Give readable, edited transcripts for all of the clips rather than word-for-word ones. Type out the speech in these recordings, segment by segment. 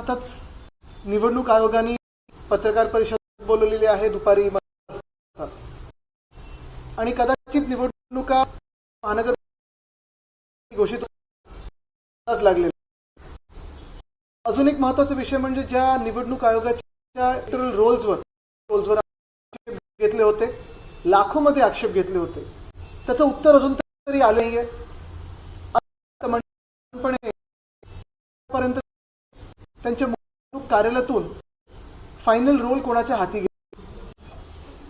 आताच निवडणूक आयोगाने पत्रकार परिषद बोलवलेली आहे दुपारी आणि कदाचित निवडणुका महानगर घोषित लागले. अजून एक महत्त्वाचा विषय म्हणजे ज्या निवडणूक आयोगाच्या इलेक्टोरल रोल्सवर आक्षेप घेतले होते, लाखोमध्ये आक्षेप घेतले होते, त्याचं उत्तर अजून तरी आले नाहीये. पर्यंत त्यांच्या निवडणूक कार्यालयातून फायनल रोल कोणाच्या हाती गेले,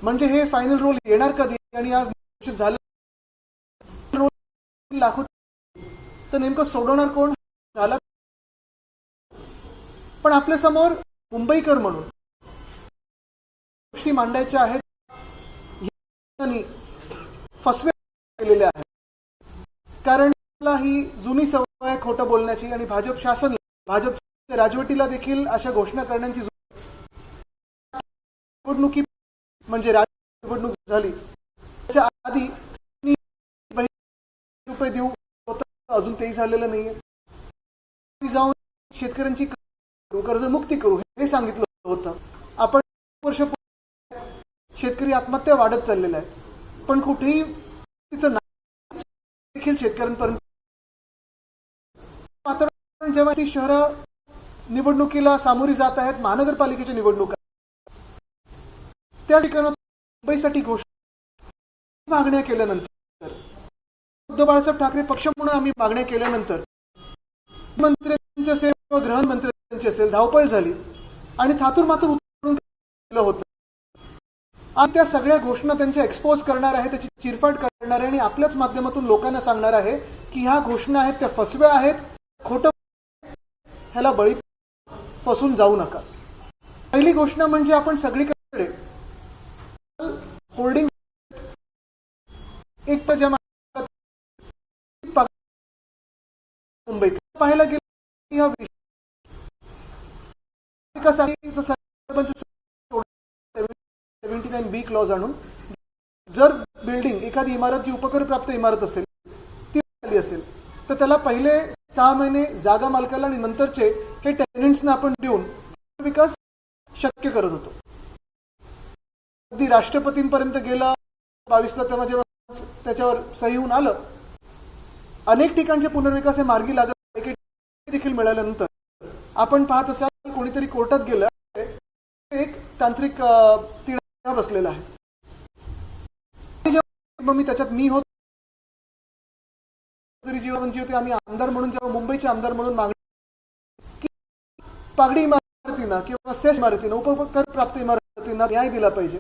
म्हणजे हे फायनल रोल येणार कधी आणि आज घोषित झाले रोल लाखो, तर नेमकं सोडवणार कोण झाला. पण आपल्या समोर मुंबईकर म्हणून गोष्टी मांडायच्या आहेत. फसवे केलेले आहेत, कारण ही जुनी सवय आहे खोटं बोलण्याची आणि भाजप शासन भाजपच्या राजवटीला देखील अशा घोषणा करण्याची निवडणुकी म्हणजे निवडणूक झाली त्याच्या आधी रुपये देऊ होतं, अजून तेही झालेलं नाहीये. जाऊन शेतकऱ्यांची कर्जमुक्ती करू हे सांगितलं होतं. आपण वर्ष शेतकरी आत्महत्या वाढत चाललेल्या आहेत, पण कुठेही तिचं देखील शेतकऱ्यांपर्यंत वातावरण जेव्हा ती शहरं निवडणुकीला सामोरी जात आहेत, महानगरपालिकेच्या निवडणुका, त्या ठिकाणी मुंबईसाठी घोषणा मागण्या केल्यानंतर, उद्धव बाळासाहेब ठाकरे पक्ष म्हणून आम्ही मागण्या केल्यानंतर मंत्र्यांचे असेल किंवा गृहमंत्र्यांची असेल धावपळ झाली आणि थातूर मातूर उतरून केलं होतं. आणि त्या सगळ्या घोषणा त्यांच्या एक्सपोज करणार आहे, त्याची चिरफाड करणार आहे आणि आपल्याच माध्यमातून लोकांना सांगणार आहे की ह्या घोषणा आहेत त्या फसव्या आहेत, खोटं, ह्याला बळी फसून जाऊ नका. पहिली घोषणा म्हणजे आपण सगळीकडे होर्डिंग एक मुंबईत पाहायला गेलं बी क्लॉज आणून जर बिल्डिंग एखादी इमारत जी उपकरप्राप्त इमारत असेल ती आली असेल तर त्याला पहिले 6 महिने जागा मालकाला आणि नंतरचे हे टेनंट्सना आपण देऊन विकास शक्य करत होतो. अगदी राष्ट्रपतींपर्यंत गेला 22ला तेव्हा जेव्हा त्याच्यावर सही होऊन आलं, अनेक ठिकाणचे पुनर्विकास हे मार्गी लागत देखील मिळाल्यानंतर आपण पाहत असाल कोणीतरी कोर्टात गेलं, एक तांत्रिक तिढा बसलेला आहे. मी त्याच्यात मी होतो जीवनची होती, आम्ही आमदार म्हणून जेव्हा मुंबईचे आमदार म्हणून मागणी की पागडी इमारतींना किंवा सेस इमारतींना उपकर प्राप्त इमारतींना न्याय दिला पाहिजे.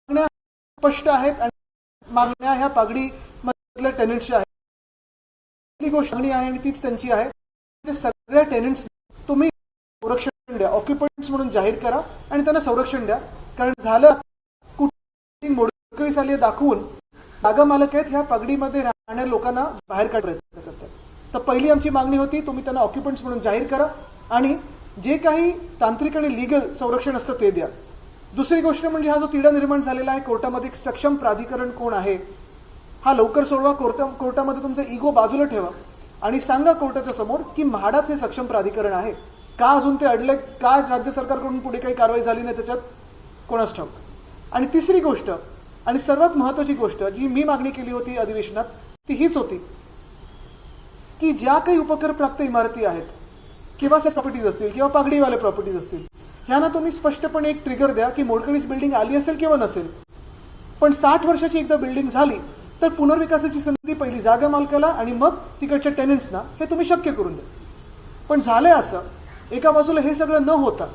मागण्या स्पष्ट आहेत आणि मागण्या ह्या पागडी मधल्या टेनंट्सच्या आहेत. पहिली गोष्ट मागणी आहे आणि तीच त्यांची आहे, सगळ्या टेनंट्स तुम्ही संरक्षण द्या, ऑक्युपंट्स म्हणून जाहीर करा आणि त्यांना संरक्षण द्या. कारण झालं कुठे मोडकळीस आली दाखवून जागा मालक आहेत ह्या पगडीमध्ये राहणाऱ्या लोकांना बाहेर काढ प्रयत्न करतात. तर पहिली आमची मागणी होती तुम्ही त्यांना ऑक्युपंट्स म्हणून जाहीर करा आणि जे काही तांत्रिक आणि लीगल संरक्षण असतं ते द्या. दुसरी गोष्ट म्हणजे हा जो तिढा निर्माण झालेला आहे कोर्टामध्ये, सक्षम प्राधिकरण कोण आहे हा लवकर सोडवा. कोर्टामध्ये तुमचा इगो बाजूला ठेवा आणि सांगा कोर्टाच्या समोर की म्हाडाच हे सक्षम प्राधिकरण आहे. का अजून ते अडले, का राज्य सरकारकडून पुढे काही कारवाई झाली नाही त्याच्यात कोणाच ठाऊक. आणि तिसरी गोष्ट आणि सर्वात महत्त्वाची गोष्ट जी मी मागणी केली होती अधिवेशनात ती हीच होती की ज्या काही उपकर प्राप्त इमारती आहेत किंवा सेस प्रॉपर्टीज असतील किंवा पागडीवाले प्रॉपर्टीज असतील ह्यांना तुम्ही स्पष्टपणे एक ट्रिगर द्या की मोडकळीस बिल्डिंग आली असेल किंवा नसेल, पण 60 वर्षाची एकदा बिल्डिंग झाली तर पुनर्विकासाची संधी पहिली जागा मालकाला आणि मग तिकडच्या टेनंट्सना हे तुम्ही शक्य करून द्या. पण झालंय असं, एका बाजूला हे सगळं न होता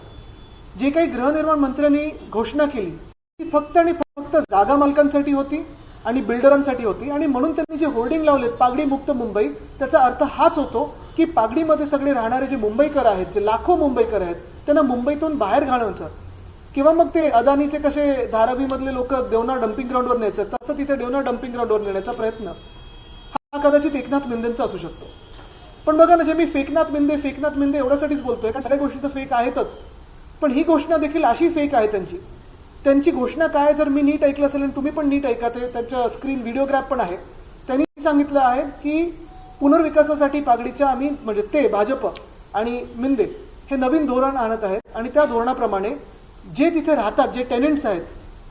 जे काही गृहनिर्माण मंत्र्यांनी घोषणा केली ती फक्त आणि फक्त जागा मालकांसाठी होती आणि बिल्डरांसाठी होती आणि म्हणून त्यांनी जे होर्डिंग लावलेत पागडी मुक्त मुंबई, त्याचा अर्थ हाच होतो की पागडीमध्ये सगळे राहणारे जे मुंबईकर आहेत, जे लाखो मुंबईकर आहेत, त्यांना मुंबईतून बाहेर घालवण्याचं किंवा मग ते अदानीचे कसे धारावीमधले लोक देवना डम्पिंग ग्राउंडवर न्यायचं तसं तिथे देवना डम्पिंग ग्राउंडवर नेण्याचा प्रयत्न हा कदाचित एकनाथ मिंदेंचा असू शकतो. पण बघा ना, जे मी फेकनाथ मिंदे एवढ्यासाठीच बोलतोय कारण सगळ्या गोष्टी तर फेक आहेतच, पण ही घोषणा देखील अशी फेक आहे त्यांची घोषणा काय, जर मी नीट ऐकलं असेल आणि तुम्ही पण नीट ऐका, ते त्यांच्या स्क्रीन व्हिडिओग्राफ पण आहे, त्यांनी सांगितलं आहे की पुनर्विकासासाठी पागडीच्या आम्ही म्हणजे ते भाजप आणि मिंदे हे नवीन धोरण आणत आहेत आणि त्या धोरणाप्रमाणे जे तिथे राहतात, जे टेनंट्स आहेत,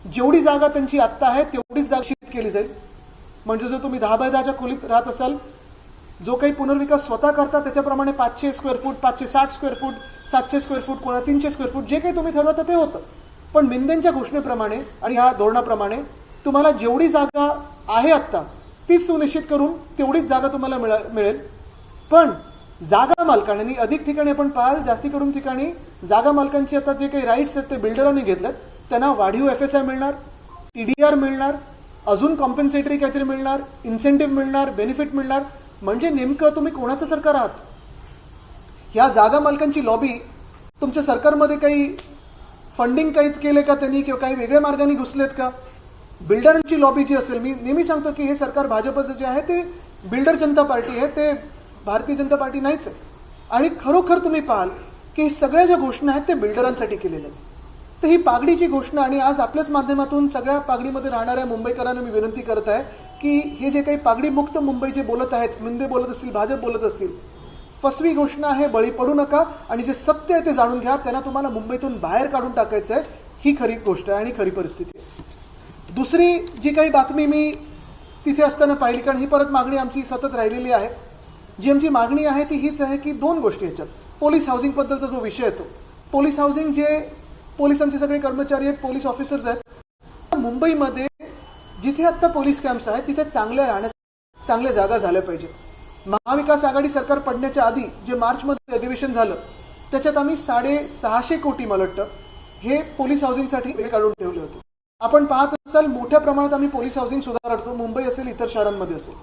जेवढी जागा त्यांची आत्ता आहे तेवढीच जागा निश्चित केली जाईल. म्हणजे जर तुम्ही 10 बाय 10च्या खोलीत राहत असाल, जो काही पुनर्विकास स्वतः करता त्याच्याप्रमाणे 500 square foot, 560 square foot, 700 square foot, कोणा 300 स्क्वेअर फूट, जे काही तुम्ही ठरवता ते होतं. पण मिंदेंच्या घोषणेप्रमाणे आणि ह्या धोरणाप्रमाणे तुम्हाला जेवढी जागा आहे आत्ता तीच सुनिश्चित करून तेवढीच जागा तुम्हाला मिळेल. पण जागा मालकांनी अधिक ठिकाणी आपण पाहाल, जास्ती करून ठिकाणी जागा मालकांची आता जे काही राईट्स आहेत ते बिल्डरांनी घेतलेत. त्यांना वाढीव FSI मिळणार, TDR मिळणार, अजून कॉम्पेन्सेटरी काहीतरी मिळणार, इन्सेंटिव्ह मिळणार, बेनिफिट मिळणार. म्हणजे नेमकं तुम्ही कोणाचं सरकार आहात? ह्या जागा मालकांची लॉबी तुमच्या सरकारमध्ये काही फंडिंग काही केले का त्यांनी, किंवा काही वेगळ्या मार्गाने घुसलेत का? बिल्डरांची लॉबी जी असेल, मी नेहमी सांगतो की हे सरकार भाजपचं जे आहे ते बिल्डर जनता पार्टी आहे, ते भारतीय जनता पार्टी नाहीच आहे. आणि खरोखर तुम्ही पाहाल की सगळ्या ज्या घोषणा आहेत ते बिल्डरांसाठी केलेल्या आहेत. तर ही पागडीची घोषणा, आणि आज आपल्याच माध्यमातून सगळ्या पागडीमध्ये राहणाऱ्या मुंबईकरांना मी विनंती करत आहे की हे जे काही पागडीमुक्त मुंबई जे बोलत आहेत, मिंदे बोलत असतील, भाजप बोलत असतील, फसवी घोषणा आहे, बळी पडू नका आणि जे सत्य आहे ते जाणून घ्या. त्यांना तुम्हाला मुंबईतून बाहेर काढून टाकायचं आहे. ही खरी गोष्ट आहे आणि खरी परिस्थिती आहे. दुसरी जी काही बातमी मी तिथे असताना पाहिली, कारण ही परत मागणी आमची सतत राहिलेली आहे, जी आमची मागणी आहे ती हीच आहे की 2 गोष्टी ह्याच्यात. पोलीस हाऊसिंगबद्दलचा जो विषय येतो, पोलीस हाऊसिंग, जे पोलीस आमचे सगळे कर्मचारी आहेत, पोलीस ऑफिसर्स आहेत, मुंबईमध्ये जिथे आत्ता पोलीस कॅम्प्स आहेत तिथे चांगल्या जागा झाल्या पाहिजेत. महाविकास आघाडी सरकार पडण्याच्या आधी जे मार्चमध्ये अधिवेशन झालं त्याच्यात आम्ही 650 कोटी मला वाटतं हे पोलीस हाऊसिंगसाठी वेळ काढून ठेवले होते. आपण पाहत असाल मोठ्या प्रमाणात आम्ही पोलीस हाऊसिंग सुधारतो, मुंबई असेल, इतर शहरांमध्ये असेल.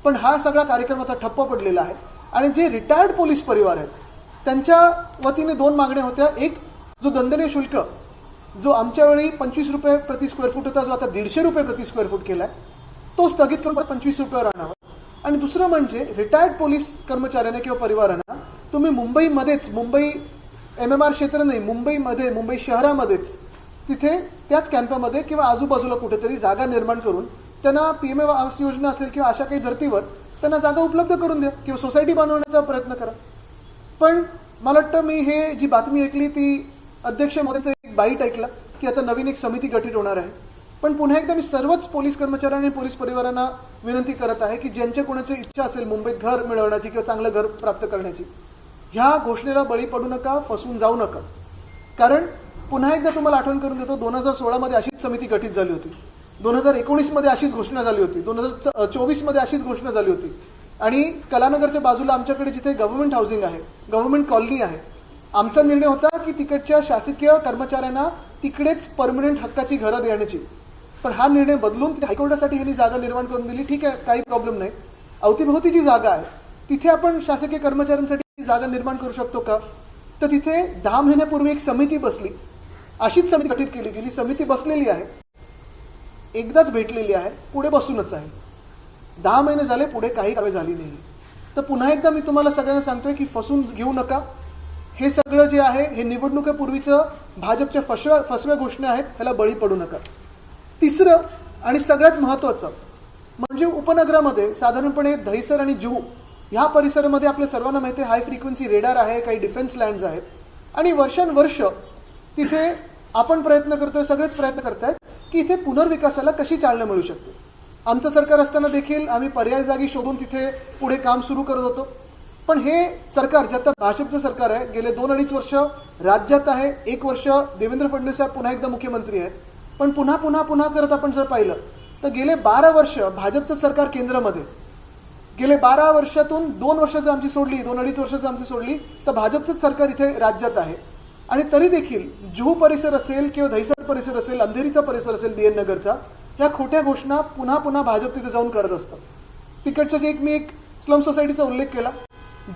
पण हा सगळा कार्यक्रम आता ठप्प पडलेला आहे. आणि जे रिटायर्ड पोलीस परिवार आहेत त्यांच्या वतीने 2 मागण्या होत्या. एक, जो दंडनीय शुल्क जो आमच्या वेळी 25 रुपये प्रति स्क्वेअर फूट होता, जो आता 150 रुपये प्रति स्क्वेअर फूट केलाय, तो स्थगित करून 25 रुपयावर आणावा. आणि दुसरं म्हणजे रिटायर्ड पोलीस कर्मचाऱ्यांना किंवा परिवारांना तुम्ही मुंबईमध्येच, मुंबई MMR क्षेत्र नाही, मुंबईमध्ये, मुंबई शहरामध्येच तिथे त्याच कॅम्पामध्ये किंवा आजूबाजूला कुठेतरी जागा निर्माण करून त्यांना PMA आवास योजना असेल किंवा अशा काही धर्तीवर त्यांना जागा उपलब्ध करून द्या किंवा सोसायटी बनवण्याचा प्रयत्न करा. पण मला वाटतं मी हे जी बातमी ऐकली ती अध्यक्ष महोदयांचा एक बाईट ऐकला की आता नवीन एक समिती गठीत होणार आहे. पण पुन्हा एकदा मी सर्वच पोलीस कर्मचाऱ्यांनी पोलीस परिवारांना विनंती करत आहे की ज्यांच्या कोणाची इच्छा असेल मुंबईत घर मिळवण्याची किंवा चांगलं घर प्राप्त करण्याची, ह्या घोषणेला बळी पडू नका, फसवून जाऊ नका. कारण पुन्हा एकदा तुम्हाला आठवण करून देतो, 2016 अशीच समिती गठीत झाली होती, 2019 अशीच घोषणा झाली होती, 2024 अशीच घोषणा झाली होती. आणि कलानगरच्या बाजूला आमच्याकडे जिथे गव्हर्नमेंट हाऊसिंग आहे, गव्हर्नमेंट कॉलनी आहे, आमचा निर्णय होता की तिकडच्या शासकीय कर्मचाऱ्यांना तिकडेच परमनंट हक्काची घरं देण्याची. पण हा निर्णय बदलून हायकोर्टासाठी ह्यांनी जागा निर्माण करून दिली. ठीक आहे, काही प्रॉब्लेम नाही. अवतीभोवती जी जागा आहे तिथे आपण शासकीय कर्मचाऱ्यांसाठी जागा निर्माण करू शकतो का? तर तिथे 10 महिन्यापूर्वी एक समिती बसली, अशीच समिती गठीत केली गेली, समिती बसलेली आहे, एकदाच भेटलेली आहे, पुढे बसूनच आहे. 10 महिने झाले, पुढे काही कारवाई झाली नाही. तर पुन्हा एकदा मी तुम्हाला सगळ्यांना सांगतोय की फसून घेऊ नका. हे सगळं जे आहे हे निवडणुकीपूर्वीचं भाजपच्या फसव्या घोषणा आहेत, ह्याला बळी पडू नका. तिसरं आणि सगळ्यात महत्त्वाचं म्हणजे उपनगरामध्ये साधारणपणे दहिसर आणि जुहू ह्या परिसरामध्ये आपल्या सर्वांना माहिती आहे हाय फ्रिक्वेन्सी रेडार आहे, काही डिफेन्स लँड्स आहेत. आणि वर्षानुवर्ष तिथे आपण प्रयत्न करतोय, सगळेच प्रयत्न करतायत की इथे पुनर्विकासाला कशी चालना मिळू शकते. आमचं सरकार असताना देखील आम्ही पर्याय जागी शोधून तिथे पुढे काम सुरू करत होतो. पण हे सरकार जे आता भाजपचं सरकार आहे, गेले 2-2.5 वर्ष राज्यात आहे, 1 वर्ष देवेंद्र फडणवीस साहेब पुन्हा एकदा मुख्यमंत्री आहेत. पण पुन्हा करत आपण जर पाहिलं तर गेले 12 वर्ष भाजपचं सरकार केंद्रामध्ये, गेले 12 वर्षातून 2 वर्ष जर आमची सोडली, 2-2.5 वर्ष जर आमची सोडली तर भाजपचंच सरकार इथे राज्यात आहे. आणि तरी देखील जुहू परिसर असेल किंवा दहिसर परिसर असेल, अंधेरीचा परिसर असेल, DN नगरचा, ह्या खोट्या घोषणा पुन्हा भाजप तिथे जाऊन करत असतं. तिकडच्या जे मी एक स्लम सोसायटीचा उल्लेख केला,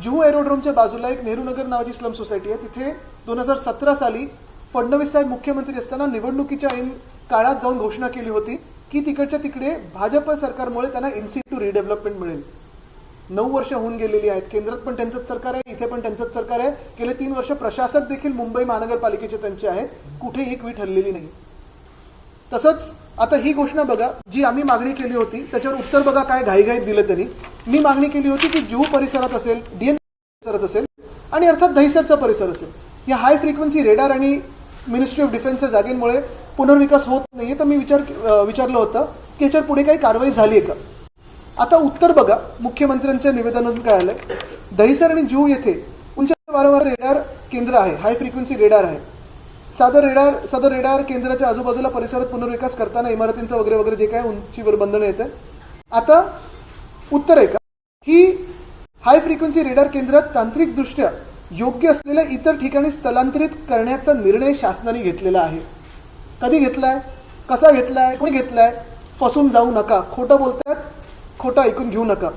जुहू एरोड्रोमच्या बाजूला एक नेहरू नगर नावाची स्लम सोसायटी आहे. तिथे 2017 साली फडणवीस साहेब मुख्यमंत्री असताना निवडणुकीच्या ऐन काळात जाऊन घोषणा केली होती की तिकडच्या तिकडे भाजप सरकारमुळे त्यांना इन्सिट्यू रिडेव्हलपमेंट मिळेल. 9 वर्ष होऊन गेलेली आहेत. केंद्रात पण त्यांचंच सरकार आहे, इथे पण त्यांचंच सरकार आहे. गेले 3 वर्ष प्रशासक देखील मुंबई महानगरपालिकेचे त्यांचे आहेत, कुठे एक वीट हललेली नाही. तसंच आता ही घोषणा बघा जी आम्ही मागणी केली होती, त्याच्यावर उत्तर बघा काय घाईघाईत दिलं त्यांनी. मी मागणी केली होती की जुहू परिसरात असेल, DN परिसरात असेल आणि अर्थात दहिसरचा परिसर असेल. या हाय फ्रिक्वेन्सी रेडार आणि मिनिस्ट्री ऑफ डिफेन्सच्या जागेमुळे पुनर्विकास होत नाहीये. तर मी विचारलं होतं की याच्यावर पुढे काही कारवाई झाली आहे का. आता उत्तर बघा, मुख्यमंत्र्यांच्या निवेदनातून काय आलंय. दहिसर आणि जुहू येथे उंच वारंवार रेडार केंद्र आहे, हाय फ्रिक्वेन्सी रेडार आहे. सदर रेडार केंद्राच्या आजूबाजूला परिसरात पुनर्विकास करताना इमारतींचा वगैरे वगैरे जे काय उंचीवर बंधनं येते. आता उत्तर आहे का, ही हाय फ्रिक्वेन्सी रेडार केंद्रात तांत्रिकदृष्ट्या योग्य असलेल्या इतर ठिकाणी स्थलांतरित करण्याचा निर्णय शासनाने घेतलेला आहे. कधी घेतलाय, कसा घेतलाय, कोणी घेतलाय. फसून जाऊ नका, खोटं बोलतात, खोटं ऐकून घेऊ नका.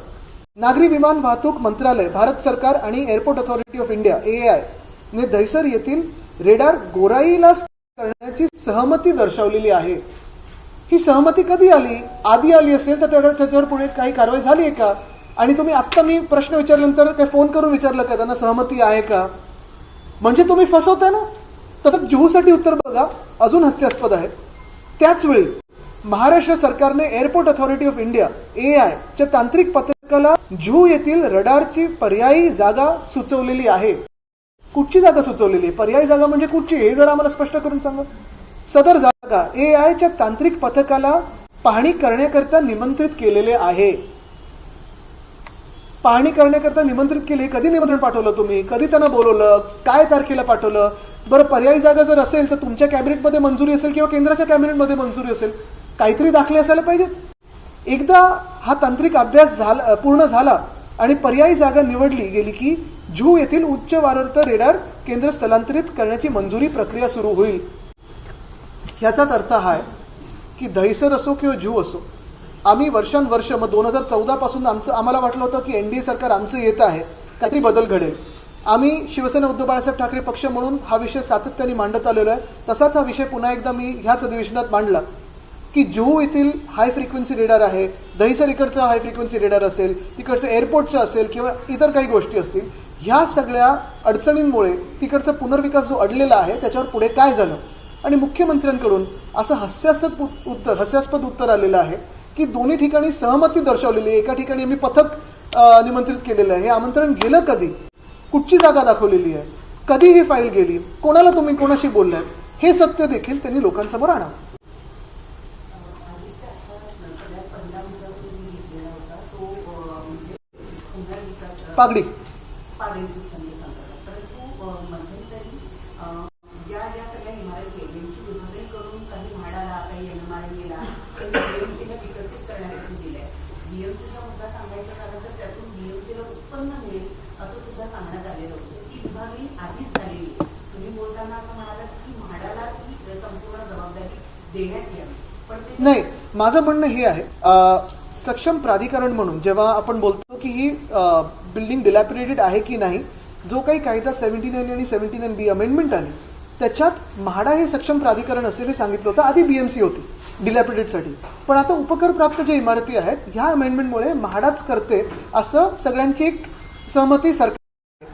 नागरी विमान वाहतूक मंत्रालय, भारत सरकार आणि airport authority of India AAI ने दहिसर येथील रेडार गोराईला करण्याची सहमती दर्शवलेली आहे. ही सहमती कधी आली, आधी आली असेल तर त्याच्यावर पुढे काही कारवाई झाली आहे का. आणि तुम्ही आत्ता मी प्रश्न विचारल्यानंतर काही फोन करून विचारलं का त्यांना सहमती आहे का, म्हणजे तुम्ही फसवताय ना. तसं जुहूसाठी उत्तर बघा, अजून हास्यास्पद आहे. त्याचवेळी महाराष्ट्र सरकारने airport authority of India AAI च्या तांत्रिक पथकाला जुहू येथील रडारची पर्यायी जागा सुचवलेली आहे. कुठची जागा सुचवलेली आहे, पर्यायी जागा म्हणजे कुठची, हे जर आम्हाला स्पष्ट करून सांगा. सदर जागा AAI च्या तांत्रिक पथकाला पाहणी करण्याकरता निमंत्रित केलेले आहे. पाहणी करण्याकरता निमंत्रित केले. कधी निमंत्रण पाठवलं तुम्ही, कधी त्यांना बोलवलं, काय तारखेला पाठवलं. बरं, पर्यायी जागा जर असेल तर तुमच्या कॅबिनेटमध्ये मंजुरी असेल किंवा केंद्राच्या कॅबिनेटमध्ये मंजुरी असेल, काहीतरी दाखले असायला पाहिजेत. एकदा हा तांत्रिक अभ्यास पूर्ण झाला आणि पर्यायी जागा निवडली गेली की जुहू येथील उच्च वारंवार रेडार केंद्र स्थलांतरित करण्याची मंजुरी प्रक्रिया सुरू होईल. ह्याचाच अर्थ हा आहे की दहिसर असो किंवा जुहू असो, आम्ही वर्षानुवर्ष, मग 2014 पासून आम्हाला वाटलं होतं की NDA सरकार आमचं येत आहे, काहीतरी बदल घडेल. आम्ही शिवसेना उद्धव बाळासाहेब ठाकरे पक्ष म्हणून हा विषय सातत्याने मांडत आलेलो आहे. तसाच हा विषय पुन्हा एकदा मी ह्याच अधिवेशनात मांडला की जुहू येथील हाय फ्रिक्वेन्सी रेडार आहे, दहिसर इकडचं हाय फ्रिक्वेन्सी रेडार असेल, तिकडचं एअरपोर्टचं असेल किंवा इतर काही गोष्टी असतील, ह्या सगळ्या अडचणींमुळे तिकडचा पुनर्विकास जो अडलेला आहे त्याच्यावर पुढे काय झालं. आणि मुख्यमंत्र्यांकडून असं हास्यास्पद उत्तर आलेलं आहे की दोन्ही ठिकाणी सहमती दर्शवलेली आहे. एका ठिकाणी आम्ही पथक निमंत्रित केलेलं आहे. हे आमंत्रण गेलं कधी, कुठची जागा दाखवलेली आहे, कधी ही फाईल गेली, कोणाला तुम्ही कोणाशी बोललाय, हे सत्य देखील त्यांनी लोकांसमोर आणावं. पागडी नाही, माझं म्हणणं हे आहे, सक्षम प्राधिकरण म्हणून जेव्हा आपण बोलतो की ही बिल्डिंग डिलॅपिडेटेड आहे की नाही, जो काही कायदा 79 आणि 79B अमेंडमेंट आली त्याच्यात म्हाडा हे सक्षम प्राधिकरण असेल हे सांगितलं होतं. आधी BMC होती डिलॅपिडेटसाठी, पण आता उपकर प्राप्त ज्या इमारती आहेत ह्या अमेंडमेंटमुळे म्हाडाच करते असं सगळ्यांची एक सहमती सरकार.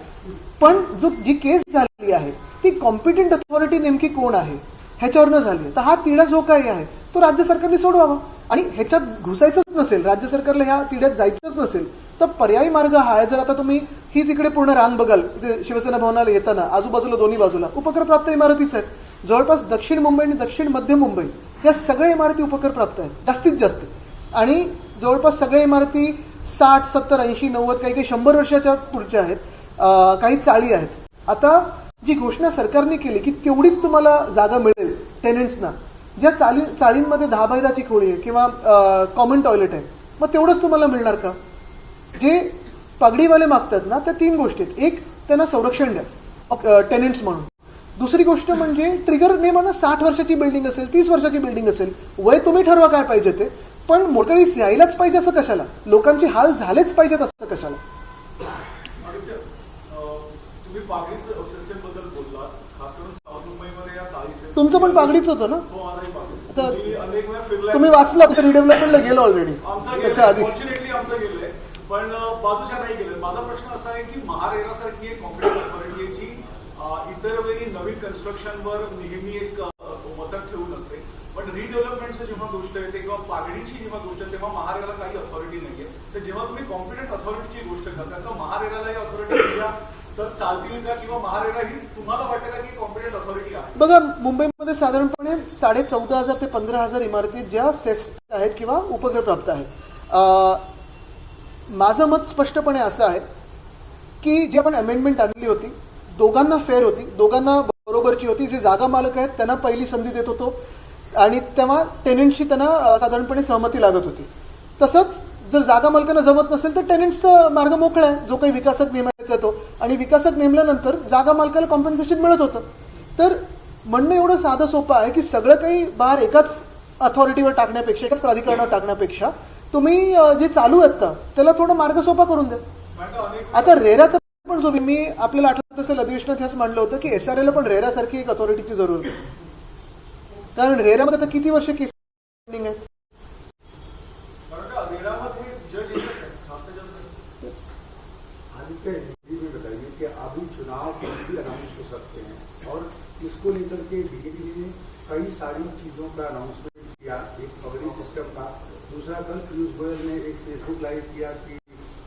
पण जी केस झालेली आहे ती कॉम्पिटंट अथॉरिटी नेमकी कोण आहे ह्याच्यावरनं झाली. तर हा तिढा जो काही आहे तो राज्य सरकारने सोडवावा. आणि ह्याच्यात घुसायचंच नसेल, राज्य सरकारला ह्या तिढ्यात जायचंच नसेल तर पर्यायी मार्ग हा आहे. जर आता तुम्ही हीच इकडे पूर्ण रांग बघाल, शिवसेना भवनाला येताना आजूबाजूला दोन्ही बाजूला उपकरप्राप्त इमारतीच आहेत. जवळपास दक्षिण मुंबई आणि दक्षिण मध्य मुंबई या सगळ्या इमारती उपकरप्राप्त आहेत जास्तीत जास्त. आणि जवळपास सगळ्या इमारती 60, 70, 80, 90, काही 100 वर्षाच्या पुढच्या आहेत, काही चाळी आहेत. आता जी घोषणा सरकारने केली की तेवढीच तुम्हाला जागा मिळेल टेनंट्सना, ज्या चाळींमध्ये 10x10ची खोळी आहे किंवा कॉमन टॉयलेट आहे, मग तेवढंच तुम्हाला मिळणार का. जे पगडीवाले मागतात ना त्या 3 गोष्टी आहेत. एक, त्यांना संरक्षण द्या टेनंट्स म्हणून. दुसरी गोष्ट म्हणजे ट्रिगर नेमानं 60 वर्षाची बिल्डिंग असेल, 30 वर्षाची बिल्डिंग असेल, वय तुम्ही ठरवा काय पाहिजे ते, पण मोठ्यावेळी यायलाच पाहिजे असं कशाला, लोकांचे हाल झालेच पाहिजेत असं कशाला. तुमचं पण पागडीच होतं ना, तुम्ही वाचला, तुमच्या रिडेव्हलपमेंटला गेलो ऑलरेडी त्याच्या आधी. पण बाजूच्या नाही गेलं. माझा प्रश्न असा आहे की महारेरासारखी एक कॉम्पिटंट अथॉरिटी आहे जी इतर वेळी नवीन कन्स्ट्रक्शनवर नेहमी एक वचक ठेवून असते, पण रिडेव्हलपमेंटची जेव्हा गोष्ट येते किंवा पागडीची जेव्हा गोष्ट आहे तेव्हा महारेराला काही अथॉरिटी नाहीये. तर जेव्हा तुम्ही कॉम्पिटंट अथॉरिटीची गोष्ट करता तर महारेराला या अथॉरिटी तर चालतील का किंवा महारेरा ही तुम्हाला वाटतं का की कॉम्पिटंट अथॉरिटी आहे? बघा, मुंबईमध्ये साधारणपणे 14,500 ते 15,000 इमारती ज्या सेस आहेत किंवा उपग्रह प्राप्त आहेत. माझं मत स्पष्टपणे असं आहे की जी आपण अमेंडमेंट आणली होती, दोघांना फेअर होती, दोघांना बरोबरची होती. जे जागा मालक आहेत त्यांना पहिली संधी देत होतो आणि तेव्हा टेनंटशी त्यांना साधारणपणे सहमती लागत होती. तसंच जर जागा मालकांना जमत नसेल तर टेनंट्सचा मार्ग मोकळा आहे, जो काही विकासक नेमायचा तो, आणि विकासक नेमल्यानंतर जागा मालकाला कॉम्पन्सेशन मिळत होतं. तर म्हणणं एवढं साधं सोपं आहे की सगळं काही बाहेर एकाच अथॉरिटीवर टाकण्यापेक्षा, एकाच प्राधिकरणावर टाकण्यापेक्षा तुम्ही जे चालू आहेत त्याला थोडा मार्ग सोपा करून द्या. आता रेराचं पण जो मी आपल्याला आठवत असेल अधिवेशनात हेच मांडलं होतं की SRA ला पण रेरासारखी एक अथॉरिटीची जरूर आहे. कारण रेरामध्ये आता किती वर्ष केस पेंडिंग आहे. ये भी बताइए कि अभी चुनाव भी अनाउंस हो सकते हैं और इसको लेकर के डीजीपी ने कई सारी चीजों का अनाउंसमेंट किया. एक पगड़ी सिस्टम का, दूसरा कल पीयूष गोयल ने एक फेसबुक लाइव किया कि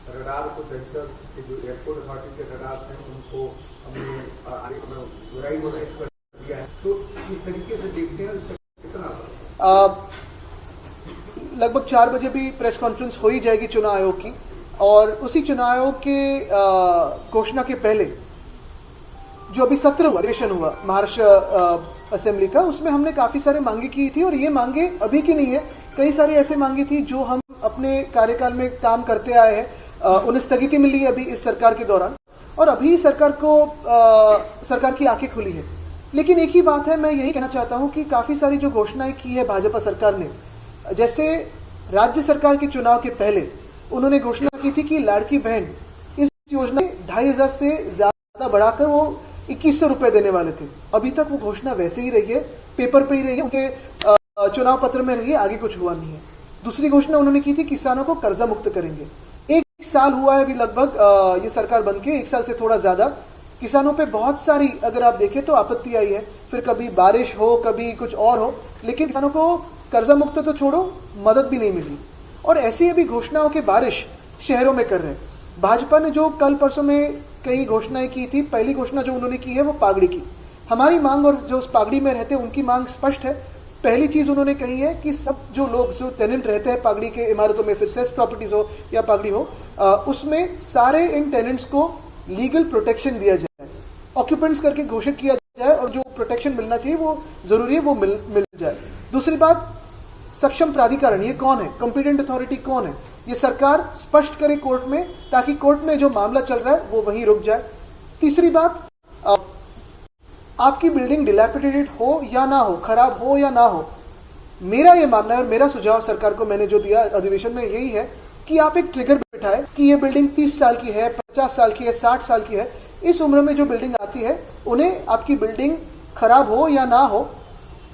रडार को दहशत के जो एयरपोर्ट अथॉरिटी के रडार हैं उनको हमने बुराई कर दिया है. तो इस तरीके से देखते हैं इसका कितना लगभग 4 बजे भी प्रेस कॉन्फ्रेंस हो ही जाएगी चुनाव आयोग की, और उसी चुनाव आयोग के घोषणा के पहले जो अभी सत्र हुआ, अधिवेशन हुआ महाराष्ट्र असेंबली का, उसमें हमने काफ़ी सारे मांगे की थी. और ये मांगे अभी की नहीं है, कई सारी ऐसे मांगी थी जो हम अपने कार्यकाल में काम करते आए हैं. उन्हें स्थगिति मिली है अभी इस सरकार के दौरान, और अभी सरकार की आंखें खुली है. लेकिन एक ही बात है, मैं यही कहना चाहता हूँ कि काफ़ी सारी जो घोषणाएं की है भाजपा सरकार ने, जैसे राज्य सरकार के चुनाव के पहले उन्होंने घोषणा की थी कि लाड़की बहन इस योजना 2,500 से ज़्यादा बढ़ाकर वो 2,100 रुपये देने वाले थे. अभी तक वो घोषणा वैसे ही रही है, पेपर पे ही रही है, उनके चुनाव पत्र में रही है, आगे कुछ हुआ नहीं है. दूसरी घोषणा उन्होंने की थी किसानों को कर्जा मुक्त करेंगे. 1 साल हुआ है अभी लगभग ये सरकार बनके, 1 साल से थोड़ा ज़्यादा. किसानों पे बहुत सारी, अगर आप देखें तो आपत्ति आई है, फिर कभी बारिश हो, कभी कुछ और हो, लेकिन किसानों को कर्जा मुक्त तो छोड़ो, मदद भी नहीं मिली. और ऐसी अभी घोषणाओं की बारिश शहरों में कर रहे हैं. भाजपा ने जो कल परसों में कई घोषणाएं की थी, पहली घोषणा जो उन्होंने की है वो पागड़ी की. हमारी मांग, और जो उस पागड़ी में रहते हैं उनकी मांग स्पष्ट है. पहली चीज उन्होंने कही है कि सब जो लोग, जो टेनेंट रहते हैं पागड़ी के इमारतों में, फिर सेस प्रॉपर्टीज हो या पागड़ी हो, उसमें सारे इन टेनेंट्स को लीगल प्रोटेक्शन दिया जाए, ऑक्यूपेंट्स करके घोषित किया जाए, और जो प्रोटेक्शन मिलना चाहिए वो जरूरी है वो मिल जाए. दूसरी बात, सक्षम प्राधिकरण ये कौन है, कॉम्पिटेंट अथॉरिटी कौन है, ये सरकार स्पष्ट करे कोर्ट में, ताकि कोर्ट में जो मामला चल रहा है वो वहीं रुक जाए. तीसरी बात, आपकी बिल्डिंग डिलैपिडेटेड हो या ना हो, खराब हो या ना हो, मेरा ये मानना है और मेरा सुझाव सरकार को मैंने जो दिया अधिवेशन में यही है कि आप एक ट्रिगर बिठाए कि ये बिल्डिंग 30 साल की है, 50 साल की है, 60 साल की है. इस उम्र में जो बिल्डिंग आती है उन्हें आपकी बिल्डिंग खराब हो या ना हो,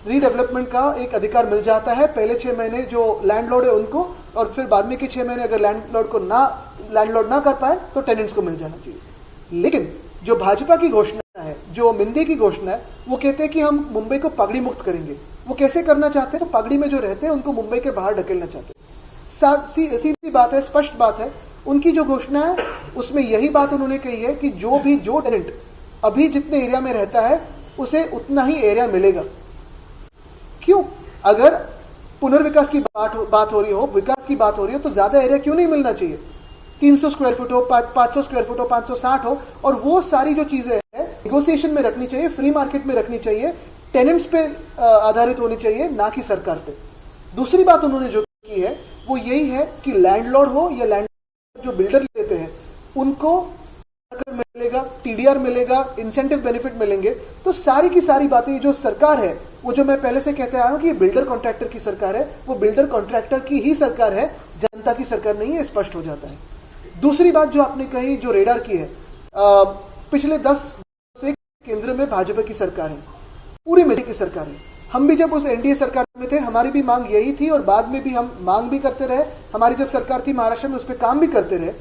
रीडेवलपमेंट का एक अधिकार मिल जाता है. पहले 6 महीने जो लैंडलॉर्ड है उनको, और फिर बाद में के 6 महीने अगर लैंडलॉर्ड ना कर पाए तो टेनेंट्स को मिल जाना चाहिए. लेकिन जो भाजपा की घोषणा है, जो मिंदे की घोषणा है, वो कहते हैं कि हम मुंबई को पगड़ी मुक्त करेंगे. वो कैसे करना चाहते हैं? तो पगड़ी में जो रहते हैं उनको मुंबई के बाहर ढकेलना चाहते हैं. सीधी बात है, स्पष्ट बात है. उनकी जो घोषणा है उसमें यही बात उन्होंने कही है कि जो टेनेंट अभी जितने एरिया में रहता है उसे उतना ही एरिया मिलेगा. क्यों? अगर पुनर्विकास की बात हो रही हो, विकास की बात हो रही हो, तो ज्यादा एरिया क्यों नहीं मिलना चाहिए? 300 स्क्वायर फुट हो, 500 स्क्वायर फुट हो, 560 हो, और वो सारी जो चीजें हैं नेगोशिएशन में रखनी चाहिए, फ्री मार्केट में रखनी चाहिए, टेनेंट्स पे आधारित होनी चाहिए, ना कि सरकार पे. दूसरी बात उन्होंने जो की है वो यही है कि लैंडलॉर्ड हो या लैंड जो बिल्डर लेते हैं उनको मिलेगा, TDR मिलेगा, इंसेंटिव बेनिफिट मिलेंगे. तो सारी की सारी बातें जो सरकार है, वो जो मैं पहले से कहते आया हूं कि बिल्डर कॉन्ट्रैक्टर की सरकार है, वो बिल्डर कॉन्ट्रैक्टर की ही सरकार है, जनता की सरकार नहीं है, स्पष्ट हो जाता है. दूसरी बात जो आपने कही, जो रेडार की है, पिछले 10 से केंद्र में भाजपा की सरकार है, पूरी मेरी की सरकार है. हम भी जब उस NDA सरकार में थे, हमारी भी मांग यही थी, और बाद में भी हम मांग भी करते रहे. हमारी जब सरकार थी महाराष्ट्र में, उस पर काम भी करते रहे.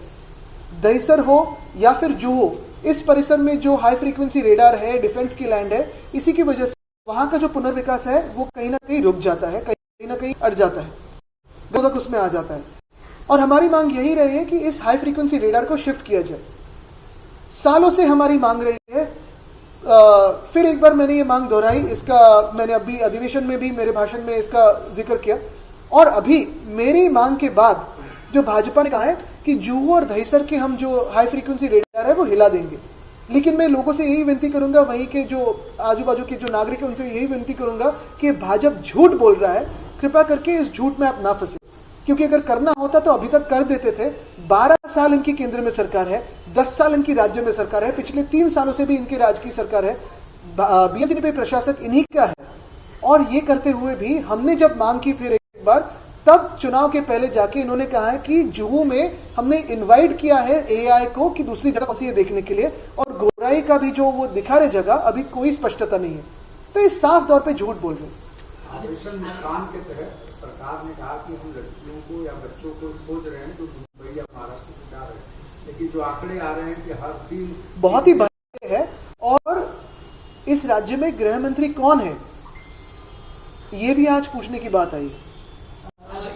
दहिसर हो या फिर जुहू, इस परिसर में जो हाई फ्रीक्वेंसी रेडार है, डिफेंस की लैंड है, इसी की वजह से वहां का जो पुनर्विकास है वो कहीं ना कहीं रुक जाता है, कहीं ना कहीं अट जाता है, तक उसमें आ जाता है. और हमारी मांग यही रही है कि इस हाई फ्रीक्वेंसी रेडार को शिफ्ट किया जाए. सालों से हमारी मांग रही है। फिर एक बार मैंने ये मांग दोहराई, इसका मैंने अभी अधिवेशन में भी मेरे भाषण में इसका जिक्र किया, और अभी मेरी मांग के बाद जो भाजपा ने कहा है कि जुहू और दहिसर के हम जो हाई फ्रीक्वेंसी रेडार है वो हिला देंगे। लेकिन मैं लोगों से यही विनती करूंगा, वहीं के जो आजू बाजू के जो नागरिक हैं उनसे यही विनती करूंगा कि भाजपा झूठ बोल रहा है, कृपया करके इस झूठ में आप ना फंसे, क्योंकि अगर करना होता तो अभी तक कर देते थे। 12 साल इनकी केंद्र में सरकार है, 10 साल इनकी राज्य में सरकार है, पिछले 3 सालों से भी इनकी राज्य की सरकार है, बीएमसी प्रशासक इन्हीं का है। और ये करते हुए भी हमने जब मांग की फिर एक बार, तब चुनाव के पहले जाके इन्होंने कहा है कि जुहू में हमने इनवाइट किया है एआई को कि दूसरी जगह कौन सी है देखने के लिए, और गोराई का भी जो वो दिखा रहे जगह अभी कोई स्पष्टता नहीं है। तो ये साफ तौर पे झूठ बोल रहे हैं। ऑपरेशन मुस्कान के तहत सरकार ने कहा कि हम लड़कियों को या बच्चों को खोज रहे हैं जो मुंबई या महाराष्ट्र से जा रहे हैं, लेकिन जो आंकड़े आ रहे हैं कि हर दिन बहुत ही भयानक है। और इस राज्य में गृह मंत्री कौन है, ये भी आज पूछने की बात आई।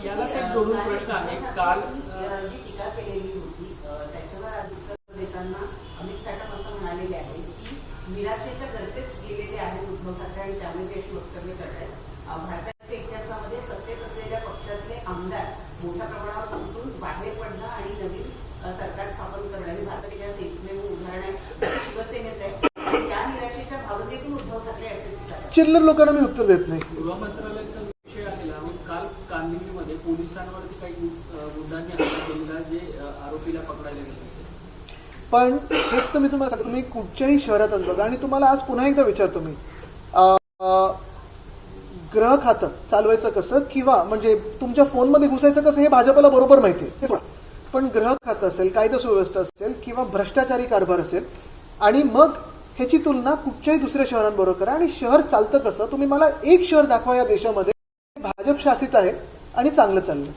यालाच एक जोडून प्रश्न आहे। काल जी टीका केलेली होती त्याच्यावर आज उत्तर देताना अमित साटम असं म्हणालेले आहे की निराशेच्या गर्तेत गेलेले आहेत उद्धव ठाकरे आणि त्यामुळे ते अशी वक्तव्य करतायत। भारताच्या इतिहासामध्ये सत्तेत असलेल्या पक्षातले आमदार मोठ्या प्रमाणावर उठून बाहेर पडणं आणि नवीन सरकार स्थापन करणं हे भारताच्या एकमेव उदाहरण आहे ते शिवसेनेत आहे। त्या निराशेच्या भावनेतून उद्धव ठाकरे असे विचार चिल्लर लोकांना मी उत्तर देत नाही। गृह मंत्रालयाचा विषय आलेला, काल कांदिवलीमध्ये पोलिसांवरती काही गुंडांनी हल्ला केलेला, जे आरोपीला पकडायला गेले। पण हेच तर मी तुम्हाला सांगतो, तुम्ही कुठच्याही शहरातच बघा, आणि तुम्हाला आज पुन्हा एकदा विचारतो मी, ग्रह खातं चालवायचं कसं, किंवा म्हणजे तुमच्या फोनमध्ये घुसायचं कसं, हे भाजपला बरोबर माहिती आहे। पण ग्रह खातं असेल, कायदा सुव्यवस्था असेल, किंवा भ्रष्टाचारी कारभार असेल, आणि मग ह्याची तुलना कुठच्याही दुसऱ्या शहरांबरोबर करा, आणि शहर चालतं कसं, तुम्ही मला एक शहर दाखवा या देशामध्ये भाजप शासित आहे आणि चांगलं चाललं।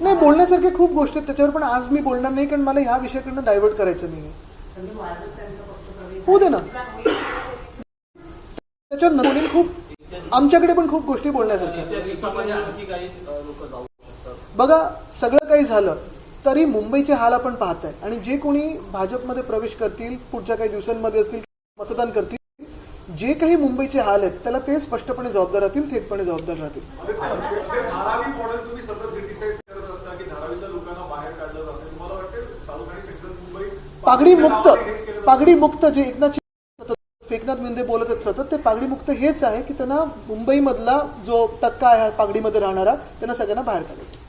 नाही, बोलण्यासारख्या खूप गोष्टी आहेत त्याच्यावर, पण आज मी बोलणार नाही, कारण मला ह्या विषयाकडनं डायव्हर्ट करायचं नाही। होऊ दे ना, त्याच्यावर नवीन खूप आमच्याकडे पण खूप गोष्टी बोलण्यासारख्या। त्या दिवसामध्ये आणखी काही लोक जाऊ शकतात। बघा, सगळं काही झालं तरी मुंबईचे हाल आपण पाहताय, आणि जे कोणी भाजपमध्ये प्रवेश करतील पुढच्या काही दिवसांमध्ये असतील, मतदान करतील, जे काही मुंबईचे हाल आहेत त्याला ते स्पष्टपणे जबाबदार राहतील, थेटपणे जबाबदार राहतील। धारावी मॉडेल तुम्ही सतत क्रिटिसाइज करत असता की धारावीच्या लोकांना बाहेर काढलं जातं, तुम्हाला वाटतं साऊथ आणि सेंट्रल मुंबई पागडी मुक्त जे एकनाथ एकनाथ मिंदे बोलत आहेत सतत, ते पागडी मुक्त हेच आहे की त्यांना मुंबईमधला जो टक्का आहे पागडीमध्ये राहणारा त्यांना सगळ्यांना बाहेर काढायचं।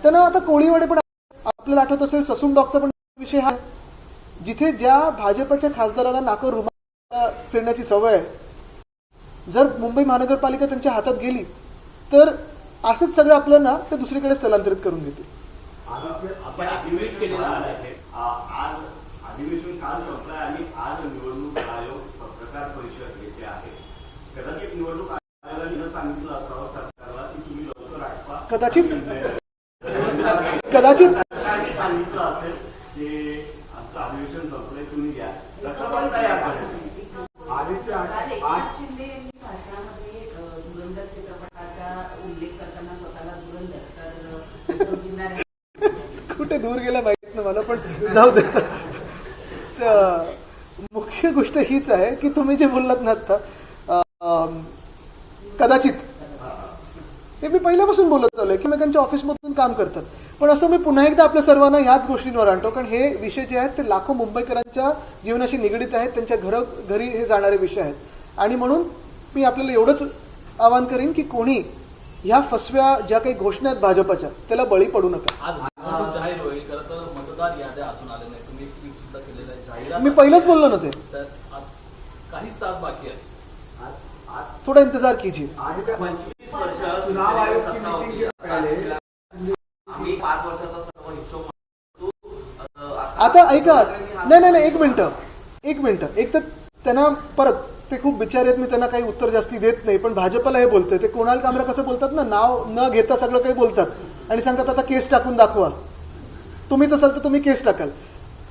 त्यांना आता कोळीवाडे पण, आपल्याला आठवत असेल ससून डॉकचा पण विषय हा, जिथे ज्या भाजपच्या खासदारांना नाकावर रुमाल फिरण्याची सवय आहे, जर मुंबई महानगरपालिका त्यांच्या हातात गेली तर असंच सगळं आपल्याला ते दुसरीकडे स्थलांतरित करून देतील। आपण अधिवेशन केलेलं आहे, आज अधिवेशन काल संपलंय आणि आज निवडणूक आयोग पत्रकार परिषद घेते आहे। कदाचित निवडणूक आयोगाने सांगितलं असावं सरकारला की तुम्ही लवकर आठवा, कदाचित सरकारने सांगितलं असेल की आमचं अधिवेशन संपलंय, तुम्ही घ्या, कसं म्हणता याकडे? शिंदे यांनी भाषणामध्ये धुरंधर चित्रपटाचा उल्लेख करताना स्वतःला धुरंधर तर कुठे दूर गेला माहित नाही मला, पण जाऊ देत। मुख्य गोष्ट हीच आहे की तुम्ही जे बोललात ना आता, कदाचित हे मी पहिल्यापासून बोलत आलोय की एकमेकांच्या ऑफिसमधून काम करतात, पण असं मी पुन्हा एकदा आपल्या सर्वांना ह्याच गोष्टींवर आणतो, कारण हे विषय जे आहेत ते लाखो मुंबईकरांच्या जीवनाशी निगडीत आहेत, त्यांच्या घरी हे जाणारे विषय आहेत, आणि म्हणून मी आपल्याला एवढंच आवाहन करीन की कोणी ह्या फसव्या ज्या काही घोषणा आहेत भाजपच्या त्याला बळी पडू नका। आज निवडणूक जाहीर होईल, खरं तर मतदार याद्या अजून आले नाही, तुम्ही एक ट्विट सुद्धा केलेलं आहे, जाहिरात मी पहिलंच बोललो ना ते, तर काहीच तास बाकी आहे, थोडा इंतजार कीजिए। 25 वर्ष चुनाव आयोग सत्ता होती, आम्ही 5 वर्षाचा सर्व हिशोब आता ऐका, नाही एक मिनिट, एक तर त्यांना परत ते खूप बिचारे आहेत, मी त्यांना काही उत्तर जास्ती देत नाही. पण भाजपला हे बोलतोय, ते कुणाल कामरा कसं बोलतात ना, नाव न घेता सगळं काही बोलतात आणि सांगतात आता केस टाकून दाखवा. तुम्हीच असाल तर तुम्ही केस टाकाल.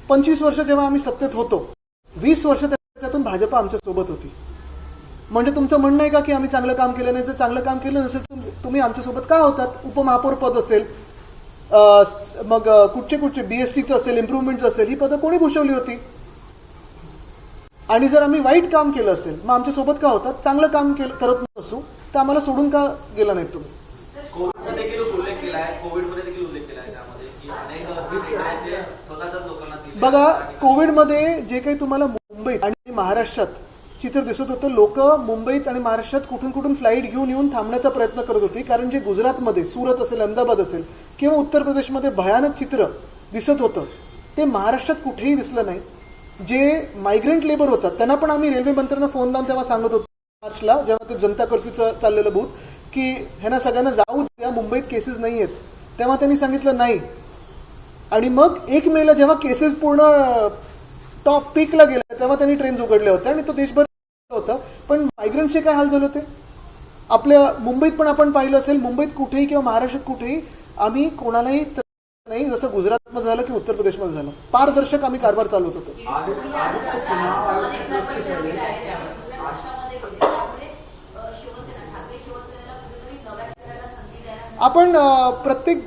25 वर्ष जेव्हा आम्ही सत्तेत होतो, 20 वर्ष त्याच्यातून भाजप आमच्या सोबत होती. म्हणजे तुमचं म्हणणं आहे का की आम्ही चांगलं काम केलं नाही? जर चांगलं काम केलं नसेल तुम्ही आमच्यासोबत का होतात? उपमहापौर पद असेल, मग कुठचे BSTचं असेल, इम्प्रुव्हमेंटचं असेल, ही पदं कोणी भूषवली होती? आणि जर आम्ही वाईट काम केलं असेल मग आमच्यासोबत का होतात? चांगलं काम करत नसू तर आम्हाला सोडून का गेला नाहीत तुम्ही? कोविडचा देखील उल्लेख केला आहे, कोविडमध्ये देखील उल्लेख केला आहे त्यामध्ये की अनेक जे निर्णय आहेत ते स्वतःच्याच लोकांना दिले. बघा, कोविडमध्ये जे काही तुम्हाला मुंबईत आणि महाराष्ट्रात चित्र दिसत होतं, लोक मुंबईत आणि महाराष्ट्रात कुठून कुठून फ्लाईट घेऊन येऊन थांबण्याचा प्रयत्न करत होती. कारण जे गुजरातमध्ये सुरत असेल, अहमदाबाद असेल किंवा उत्तर प्रदेशमध्ये भयानक चित्र दिसत होतं ते महाराष्ट्रात कुठेही दिसलं नाही. जे मायग्रंट लेबर होतात त्यांना पण आम्ही रेल्वे मंत्र्यांना फोन लावून तेव्हा सांगत होतो मार्चला, जेव्हा ते जनता कर्फ्यूचं चाललेलं बूथ, की ह्यांना सगळ्यांना जाऊ द्या, मुंबईत केसेस नाही आहेत. तेव्हा त्यांनी सांगितलं नाही. आणि मग 1 मेला जेव्हा केसेस पूर्ण टॉप पीकला गेल्या तेव्हा त्यांनी ट्रेन्स उघडल्या होत्या आणि तो देशभर होता. पण मायग्रंटचे काय हाल झाले होते आपल्या मुंबईत पण आपण पाहिलं असेल. मुंबईत कुठेही किंवा महाराष्ट्रात कुठेही आम्ही कोणालाही नाही, जसं गुजरातमध्ये झालं की उत्तर प्रदेशमध्ये झालं, पारदर्शक आम्ही कारभार चालवत होतो. आपण प्रत्येक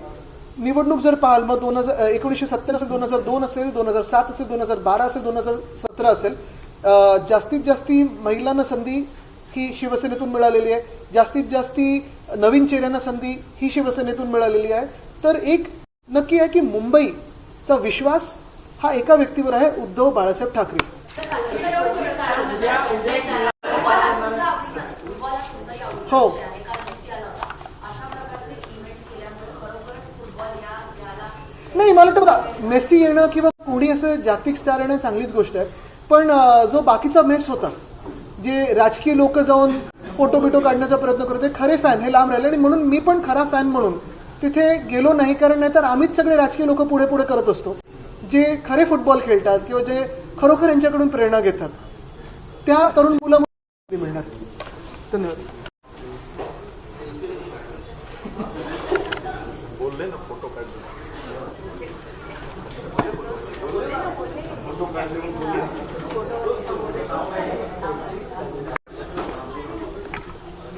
निवडणूक जर पाहाल, मग 1970 असेल, 2002 असेल, 2007 असेल, 2012 असेल, 2017 असेल, जास्तीत जास्ती महिलांना संधी ही शिवसेनेतून मिळालेली आहे. जास्तीत जास्ती नवीन चेहऱ्यांना संधी ही शिवसेनेतून मिळालेली आहे. तर एक नक्की आहे की मुंबईचा विश्वास हा एका व्यक्तीवर आहे, उद्धव बाळासाहेब ठाकरे. हो, नाही, मला वाटतं बघा, मेसी येणं किंवा कोणी असं जागतिक स्टार येणं चांगलीच गोष्ट आहे. पण जो बाकीचा मेस होता, जे राजकीय लोक जाऊन फोटो बिटो काढण्याचा प्रयत्न करत होते, खरे फॅन हे लांब राहिले. आणि म्हणून मी पण खरा फॅन म्हणून तिथे गेलो नाही. कारण नाहीतर आम्हीच सगळे राजकीय लोक पुढे पुढे करत असतो, जे खरे फुटबॉल खेळतात किंवा जे खरोखर यांच्याकडून प्रेरणा घेतात, त्या तरुण मुलं मिळणार. धन्यवाद. बोलले ना फोटो काढले.